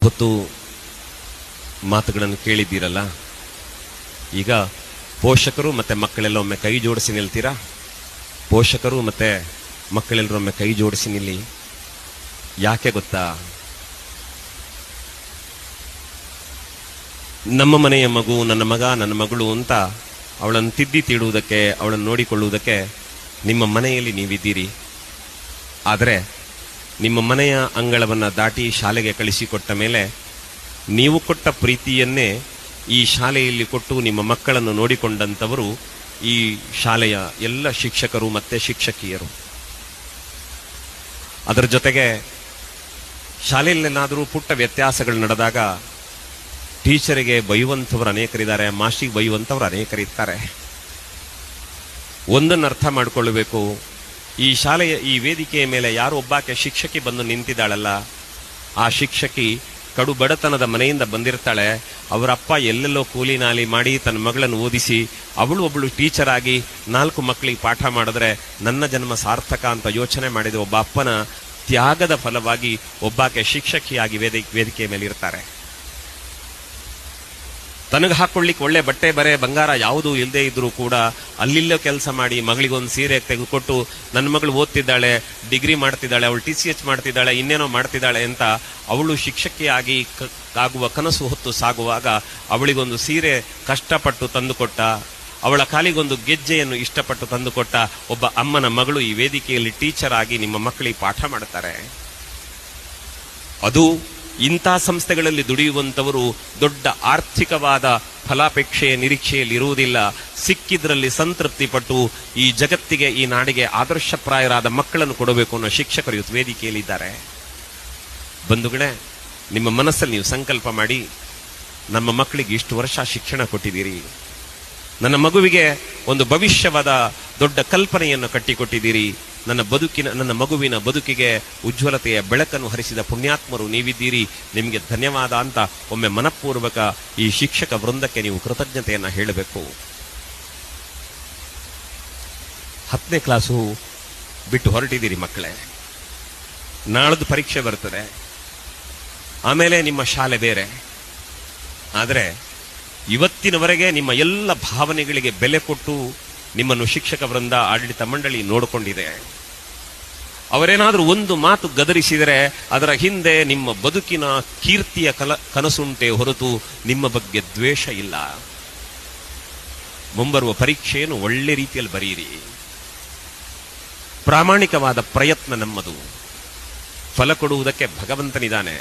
ಹೊತ್ತು ಮಾತುಗಳನ್ನು ಕೇಳಿದ್ದೀರಲ್ಲ. ಈಗ ಪೋಷಕರು ಮತ್ತೆ ಮಕ್ಕಳೆಲ್ಲ ಒಮ್ಮೆ ಕೈ ಜೋಡಿಸಿ ನಿಲ್ತೀರಾ? ಪೋಷಕರು ಮತ್ತೆ ಮಕ್ಕಳೆಲ್ಲರೊಮ್ಮೆ ಕೈ ಜೋಡಿಸಿ ನಿಲ್ಲಿ. ಯಾಕೆ ಗೊತ್ತಾ? ನಮ್ಮ ಮನೆಯ ಮಗು, ನನ್ನ ಮಗ, ನನ್ನ ಮಗಳು ಅಂತ ಅವಳನ್ನು ತಿದ್ದಿ ತೀಡುವುದಕ್ಕೆ, ಅವಳನ್ನು ನೋಡಿಕೊಳ್ಳುವುದಕ್ಕೆ ನಿಮ್ಮ ಮನೆಯಲ್ಲಿ ನೀವಿದ್ದೀರಿ. ಆದರೆ ನಿಮ್ಮ ಮನೆಯ ಅಂಗಳವನ್ನು ದಾಟಿ ಶಾಲೆಗೆ ಕಳಿಸಿಕೊಟ್ಟ ಮೇಲೆ ನೀವು ಕೊಟ್ಟ ಪ್ರೀತಿಯನ್ನೇ ಈ ಶಾಲೆಯಲ್ಲಿ ಕೊಟ್ಟು ನಿಮ್ಮ ಮಕ್ಕಳನ್ನು ನೋಡಿಕೊಂಡಂಥವರು ಈ ಶಾಲೆಯ ಎಲ್ಲ ಶಿಕ್ಷಕರು ಮತ್ತೆ ಶಿಕ್ಷಕಿಯರು. ಅದರ ಜೊತೆಗೆ ಶಾಲೆಯಲ್ಲೇನಾದರೂ ಪುಟ್ಟ ವ್ಯತ್ಯಾಸಗಳು ನಡೆದಾಗ ಟೀಚರಿಗೆ ಬೈಯುವಂಥವ್ರು ಅನೇಕರಿದ್ದಾರೆ, ಮಾಸ್ಟಿಗೆ ಬೈಯುವಂಥವ್ರು ಅನೇಕರಿರ್ತಾರೆ. ಒಂದನ್ನು ಅರ್ಥ ಮಾಡಿಕೊಳ್ಳಬೇಕು, ಈ ಶಾಲೆಯ ಈ ವೇದಿಕೆಯ ಮೇಲೆ ಯಾರು ಒಬ್ಬಾಕೆ ಶಿಕ್ಷಕಿ ಬಂದು ನಿಂತಿದ್ದಾಳಲ್ಲ, ಆ ಶಿಕ್ಷಕಿ ಕಡು ಬಡತನದ ಮನೆಯಿಂದ ಬಂದಿರ್ತಾಳೆ. ಅವರಪ್ಪ ಎಲ್ಲೆಲ್ಲೋ ಕೂಲಿ ನಾಲಿ ಮಾಡಿ ತನ್ನ ಮಗಳನ್ನು ಓದಿಸಿ ಒಬ್ಬಳು ಟೀಚರ್ ಆಗಿ 4 ಮಕ್ಕಳಿಗೆ ಪಾಠ ಮಾಡಿದ್ರೆ ನನ್ನ ಜನ್ಮ ಸಾರ್ಥಕ ಅಂತ ಯೋಚನೆ ಮಾಡಿದ ಒಬ್ಬ ಅಪ್ಪನ ತ್ಯಾಗದ ಫಲವಾಗಿ ಒಬ್ಬಾಕೆ ಶಿಕ್ಷಕಿಯಾಗಿ ವೇದಿಕೆಯ ಮೇಲೆ ಇರ್ತಾರೆ. ತನಗೆ ಹಾಕೊಳ್ಳಿಕ್ಕೆ ಒಳ್ಳೆ ಬಟ್ಟೆ ಬರೆ ಬಂಗಾರ ಯಾವುದೂ ಇಲ್ಲದೆ ಇದ್ರೂ ಕೂಡ ಅಲ್ಲಿಲ್ಲೋ ಕೆಲಸ ಮಾಡಿ ಮಗಳಿಗೊಂದು ಸೀರೆ ತೆಗೆದುಕೊಟ್ಟು ನನ್ನ ಮಗಳು ಓದ್ತಿದ್ದಾಳೆ, ಡಿಗ್ರಿ ಮಾಡ್ತಿದ್ದಾಳೆ, ಅವಳು TCH ಮಾಡ್ತಿದ್ದಾಳೆ, ಇನ್ನೇನೋ ಮಾಡ್ತಿದ್ದಾಳೆ ಅಂತ ಅವಳು ಶಿಕ್ಷಕಿಯಾಗಿ ಆಗುವ ಕನಸು ಹೊತ್ತು ಸಾಗುವಾಗ ಅವಳಿಗೊಂದು ಸೀರೆ ಕಷ್ಟಪಟ್ಟು ತಂದುಕೊಟ್ಟ, ಅವಳ ಕಾಲಿಗೊಂದು ಗೆಜ್ಜೆಯನ್ನು ಇಷ್ಟಪಟ್ಟು ತಂದುಕೊಟ್ಟ ಒಬ್ಬ ಅಮ್ಮನ ಮಗಳು ಈ ವೇದಿಕೆಯಲ್ಲಿ ಟೀಚರ್ ಆಗಿ ನಿಮ್ಮ ಮಕ್ಕಳಿಗೆ ಪಾಠ ಮಾಡ್ತಾರೆ. ಅದು ಇಂಥ ಸಂಸ್ಥೆಗಳಲ್ಲಿ ದುಡಿಯುವಂಥವರು ದೊಡ್ಡ ಆರ್ಥಿಕವಾದ ಫಲಾಪೇಕ್ಷೆಯ ನಿರೀಕ್ಷೆಯಲ್ಲಿ ಇರುವುದಿಲ್ಲ. ಸಿಕ್ಕಿದ್ರಲ್ಲಿ ಸಂತೃಪ್ತಿ ಪಟ್ಟು ಈ ಜಗತ್ತಿಗೆ, ಈ ನಾಡಿಗೆ ಆದರ್ಶಪ್ರಾಯರಾದ ಮಕ್ಕಳನ್ನು ಕೊಡಬೇಕು ಅನ್ನೋ ಶಿಕ್ಷಕರು ಇವತ್ತು ವೇದಿಕೆಯಲ್ಲಿದ್ದಾರೆ. ಬಂಧುಗಳೇ, ನಿಮ್ಮ ಮನಸ್ಸಲ್ಲಿ ನೀವು ಸಂಕಲ್ಪ ಮಾಡಿ, ನಮ್ಮ ಮಕ್ಕಳಿಗೆ ಇಷ್ಟು ವರ್ಷ ಶಿಕ್ಷಣ ಕೊಟ್ಟಿದ್ದೀರಿ, ನನ್ನ ಮಗುವಿಗೆ ಒಂದು ಭವಿಷ್ಯವಾದ ದೊಡ್ಡ ಕಲ್ಪನೆಯನ್ನು ಕಟ್ಟಿಕೊಟ್ಟಿದ್ದೀರಿ, ನನ್ನ ಮಗುವಿನ ಬದುಕಿಗೆ ಉಜ್ವಲತೆಯ ಬೆಳಕನ್ನು ಹರಿಸಿದ ಪುಣ್ಯಾತ್ಮರು ನೀವಿದ್ದೀರಿ, ನಿಮಗೆ ಧನ್ಯವಾದ ಅಂತ ಒಮ್ಮೆ ಮನಪೂರ್ವಕ ಈ ಶಿಕ್ಷಕ ವೃಂದಕ್ಕೆ ನೀವು ಕೃತಜ್ಞತೆಯನ್ನು ಹೇಳಬೇಕು. 10ನೇ ಕ್ಲಾಸು ಬಿಟ್ಟು ಹೊರಟಿದ್ದೀರಿ ಮಕ್ಕಳೇ, ನಾಳದ್ದು ಪರೀಕ್ಷೆ ಬರ್ತದೆ, ಆಮೇಲೆ ನಿಮ್ಮ ಶಾಲೆ ಬೇರೆ. ಆದರೆ ಇವತ್ತಿನವರೆಗೆ ನಿಮ್ಮ ಎಲ್ಲ ಭಾವನೆಗಳಿಗೆ ಬೆಲೆ ಕೊಟ್ಟು ನಿಮ್ಮನ್ನು ಶಿಕ್ಷಕ ವೃಂದ, ಆಡಳಿತ ಮಂಡಳಿ ನೋಡಿಕೊಂಡಿದೆ. ಅವರೇನಾದರೂ ಒಂದು ಮಾತು ಗದರಿಸಿದರೆ ಅದರ ಹಿಂದೆ ನಿಮ್ಮ ಬದುಕಿನ ಕೀರ್ತಿಯ ಕನಸುಂಟೆ ಹೊರತು ನಿಮ್ಮ ಬಗ್ಗೆ ದ್ವೇಷ ಇಲ್ಲ. ಮುಂಬರುವ ಪರೀಕ್ಷೆಯನ್ನು ಒಳ್ಳೆ ರೀತಿಯಲ್ಲಿ ಬರೆಯಿರಿ. ಪ್ರಾಮಾಣಿಕವಾದ ಪ್ರಯತ್ನ ನಮ್ಮದು, ಫಲ ಕೊಡುವುದಕ್ಕೆ ಭಗವಂತನಿದ್ದಾನೆ.